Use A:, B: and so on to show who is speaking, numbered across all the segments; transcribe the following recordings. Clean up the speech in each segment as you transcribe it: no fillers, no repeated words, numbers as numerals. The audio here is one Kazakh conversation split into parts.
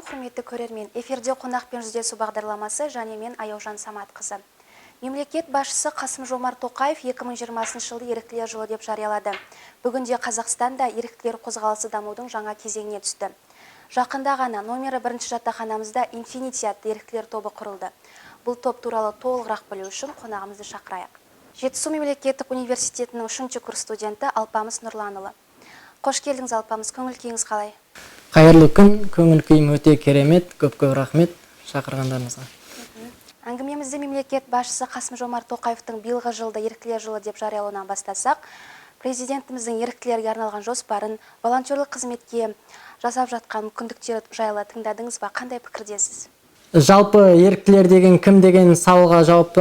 A: құрметті көрермен, эфирде қонақпен жүздесу бағдарламасы және мен Аяужан Саматқызы. Мемлекет басшысы Қасым-Жомарт Тоқаев 2020 жылды еріктілер жылы деп жариялады. Бүгінде Қазақстанда еріктілер қозғалысы дамудың жаңа кезеңіне түсті. Жақында ғана номері 1 жатақханамызда Infinity атты еріктілер тобы құрылды. Бұл топ туралы толығырақ білу үшін қонағымызды шақырайық. Жетісу мемлекеттік университетінің 3-ші курс студенті Алпамыс Нұрланұлы. Қош келдіңіз, Алпамыс, көңіл күйіңіз қалай?
B: Қайырлы күн, көңіл күйім өте керемет, көп-көп рахмет шақырғандарыңызға.
A: Әңгімемізді мемлекет басшысы Қасым-Жомарт Тоқаевтың биылғы жылды еріктілер жылы деп жариялауынан бастасақ, президентіміздің еріктілерге арналған жоспарын, волонтерлік қызметке жасап жатқан мүмкіндіктер жайлы тыңдадыңыз ба? Қандай пікірдесіз?
B: Жалпы еріктілер деген кім деген сауалға жауап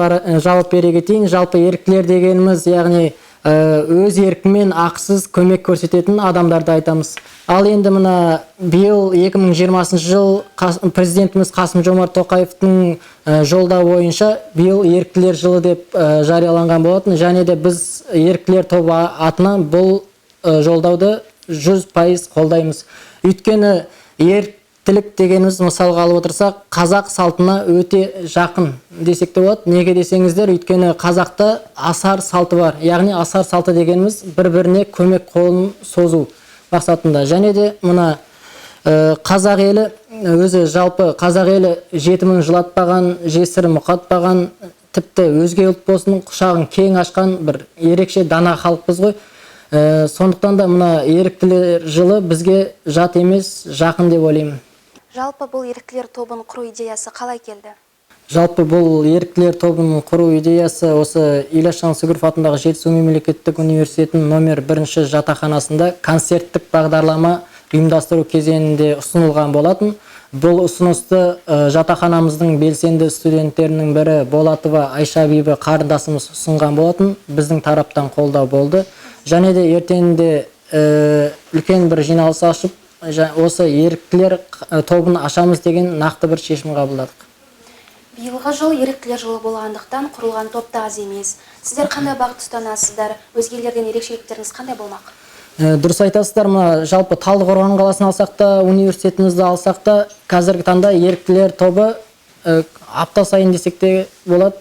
B: бере кетейін. Жалпы еріктілер дегеніміз, яғни өз еркімен ақысыз көмек көрсететін адамдарды айтамыз. Ал енді мына биыл 2020 жыл президентіміз Қасым-Жомарт Тоқаевтың жолдауы бойынша биыл еріктілер жылы деп жарияланған болатын. Және де біз еріктілер тобы атынан бұл жолдауды 100% қолдаймыз. Өйткені еріктілік дегеніміз, мысалға алып отырсақ, қазақ салтына өте жақын десек те болады. Неге десеңіздер, өйткені қазақта асар салты бар. Яғни асар салты дегеніміз бір-біріне көмек қолын созу мақсатында. Және де мына қазақ елі өзі, жалпы қазақ елі жетімін жылатпаған, жесірін мұқатпаған, тіпті өзге ұлт болсын құшағын кең ашқан бір ерекше дана халықпыз ғой. Сондықтан да мына еріктілер жылы бізге жат емес, жақын деп ойлаймын.
A: Жалпы бұл еріктілер тобын құру идеясы қалай келді?
B: Жалпы бұл еріктілер тобын құру идеясы осы Ілияс Жансүгіров атындағы Жетісу мемлекеттік университетінің номер 1 жатақханасында концерттік бағдарлама ұйымдастыру кезеңінде ұсынылған болатын. Бұл ұсынысты жатақханамыздың белсенді студенттерінің бірі Болатова Айша Бибі қарындасымыз ұсынған болатын. Біздің тараптан қолдау болды. Және де ертеңінде үлкен бір жиналыс ашып, осы еріктілер тобын ашамыз деген нақты бір шешім қабылдадық.
A: Биылғы жыл еріктілер жылы болғандықтан құрылған топ та аз емес. Сіздер қандай бағыт ұстанасыздар? Өзгелерден ерекшеліктеріңіз қандай болмақ?
B: Дұрыс айтасыздар, жалпы Талдықорған қаласын алсақ та, университетімізді алсақ та, қазіргі таңда еріктілер тобы апта сайын десек те болады,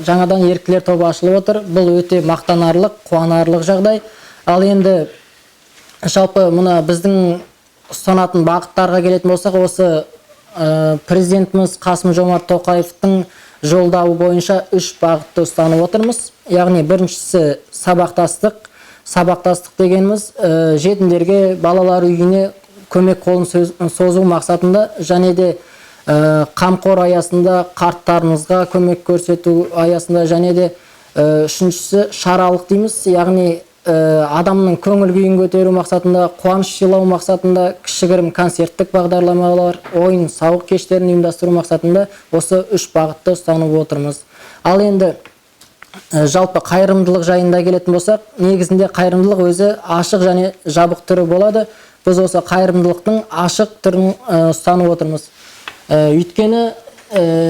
B: жаңадан еріктілер тобы ашылып отыр. Бұл өте мақтанарлық, қуанарлық жағдай. Ал енді жалпы мына біздің ұстанатын бағыттарға келетін болсақ, осы президентіміз Қасым-Жомарт Тоқаевтың жолдауы бойынша 3 бағытты ұстанып отырмыз. Яғни біріншісі сабақтастық. Сабақтастық дегеніміз жетімдерге, балалар үйіне көмек қолын созу мақсатында, және де қамқор аясында қарттарымызға көмек көрсету аясында, және де үшіншісі шаралық дейміз, яғни адамның көңіл күйін көтеру мақсатында, қуаныш сыйлау мақсатында кішігірім концерттік бағдарламалар, ойын сауық кештерін ұйымдастыру мақсатында осы 3 бағытты ұстанып отырмыз. Ал енді жалпы қайырымдылық жайында келетін болсақ, негізінде қайырымдылық өзі ашық және жабық түрі болады. Біз осы қайырымдылықтың ашық түрін ұстанып отырмыз. Өйткені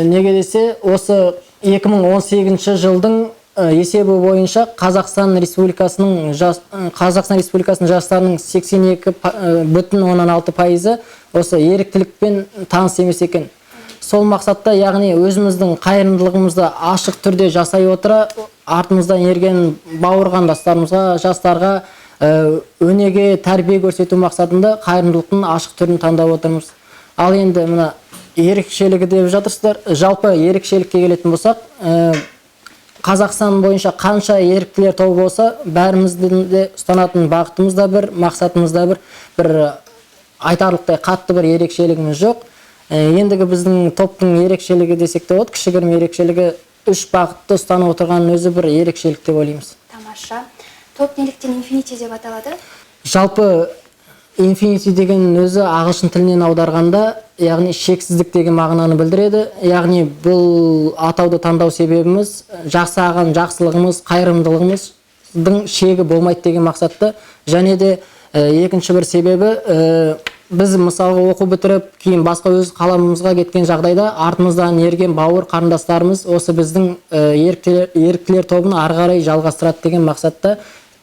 B: неге десе, осы 2018 жылдың есебі бойынша Қазақстан Республикасының жастарының 82,6% осы еріктілікпен таныс емес екен. Сол мақсатта, яғни өзіміздің қайырымдылығымызды ашық түрде жасай отыра, артымыздан ерген бауырғандастарымызға, жастарға өнеге тәрбие көрсету мақсатында қайырымдылықтың ашық түрін таңдап отырмыз. Ал енді мына ерекшелігі деп жатырсыздар. Жалпы ерекшелікке келетін болсақ, Қазақстан бойынша қанша еріктілер тобы болса, бәріміздің де ұстанатын бағытымыз да бір, мақсатымыз да бір айтарлықтай қатты бір ерекшелігіміз жоқ. Ендігі біздің топтың ерекшелігі десек те болады, кішігірім ерекшелігі 3 бағытты ұстанып отырғанның өзі бір ерекшелік деп ойлаймыз.
A: Тамаша. Топ неліктен Infinity деп аталады?
B: Жалпы Infinity деген өзі ағылшын тілінен аударғанда, яғни шексіздік деген мағынаны білдіреді. Яғни бұл атауды таңдау себебіміз жасаған жақсылығымыз, қайырымдылығымыздың шегі болмайды деген мақсатта. Және де екінші бір себебі, біз мысалға оқу бітіріп, кейін басқа өз қаламымызға кеткен жағдайда артымыздан ерген бауыр қарындастарымыз осы біздің еріктілер тобын ары қарай жалғастырады деген мақсатта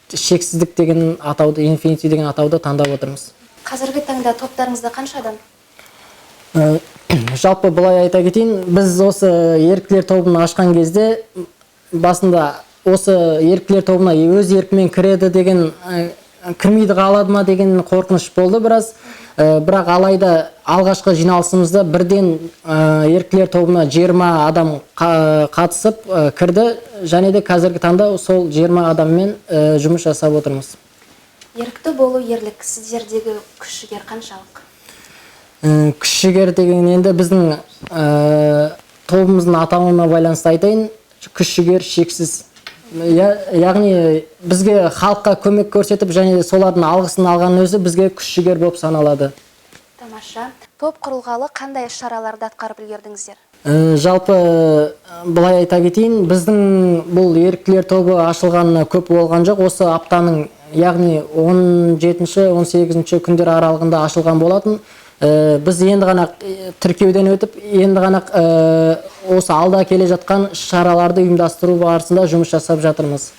B: шексіздік деген атауды, Infinity деген атауды таңдап отырмыз.
A: Қазіргі таңда топтарыңызда қанша адам?
B: Жалпы былай айта кетейін, біз осы еріктілер тобын ашқан кезде басында осы еріктілер тобына өз еркімен кіреді деген, кірмейді қалады ма деген қорқыныш болды біраз. Бірақ алайда алғашқы жиналысымызда бірден еріктілер тобына 20 адам қатысып кірді, және де қазіргі таңда сол 20 адаммен жұмыс жасап отырмыз.
A: Ерікті болу ерлік, сіздердегі күш-жігер қаншалық?
B: Күш-жігер деген енді біздің тобымыздың атауына байланысты айтайын, күш-жігер шексіз. Яғни бізге халыққа көмек көрсетіп, және солардың алғысын алған өзі бізге күш-жігер болып саналады.
A: Тамаша. Топ құрылғалы қандай іс-шараларды атқарып үлгердіңіздер?
B: Жалпы былай айта кетейін, біздің бұл еріктілер тобы ашылғанына көп болған жоқ. Осы аптаның, яғни 17-18 күндер аралығында ашылған болатын. Біз енді ғана тіркеуден өтіп, енді ғана осы алда келе жатқан шараларды ұйымдастыру барысында жұмыс жасап жатырмыз.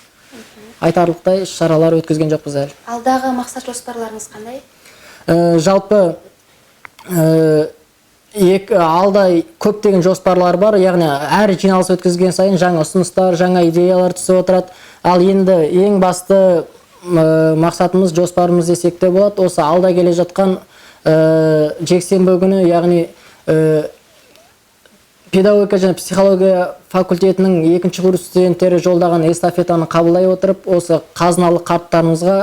B: Айтарлықтай шаралар өткізген жоқпыз әлі.
A: Алдағы мақсат жоспарларыңыз қандай?
B: Жалпы алда көптеген жоспарлар бар, яғни әр жиналыс өткізген сайын жаңа ұсыныстар, жаңа идеялар түсіп отырады. Ал енді ең басты мақсатымыз, жоспарымыз десек те болады, осы алда келе жатқан жексенбі күні, яғни педагогика және психология факультетінің 2-ші курс студенттері жолдаған эстафетаны қабылдай отырып, осы қазыналы қарттарымызға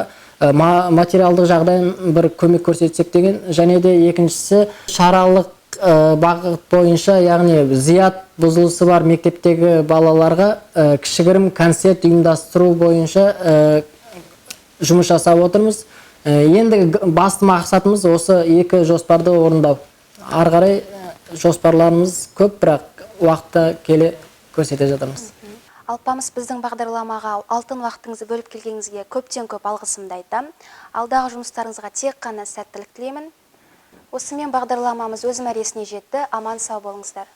B: материалдық жағдайын бір көмек көрсетсек деген, және де екіншісі шаралық бағыт бойынша, яғни зият бұзылысы бар мектептегі балаларға кішігірім концерт ұйымдастыру бойынша жұмыс жасап отырмыз. Енді басты мақсатымыз осы екі жоспарды орындау. Ары қарай жоспарларымыз көп, бірақ уақытта келе көрсете жатырмыз.
A: Алпамыс, біздің бағдарламаға алтын уақытыңызды бөліп келгеніңізге көптен көп алғысымды айтам. Алдағы жұмыстарыңызға тек қана сәттілік тілеймін. Осымен бағдарламамыз өз мәресіне жетті. Аман сау болыңыздар.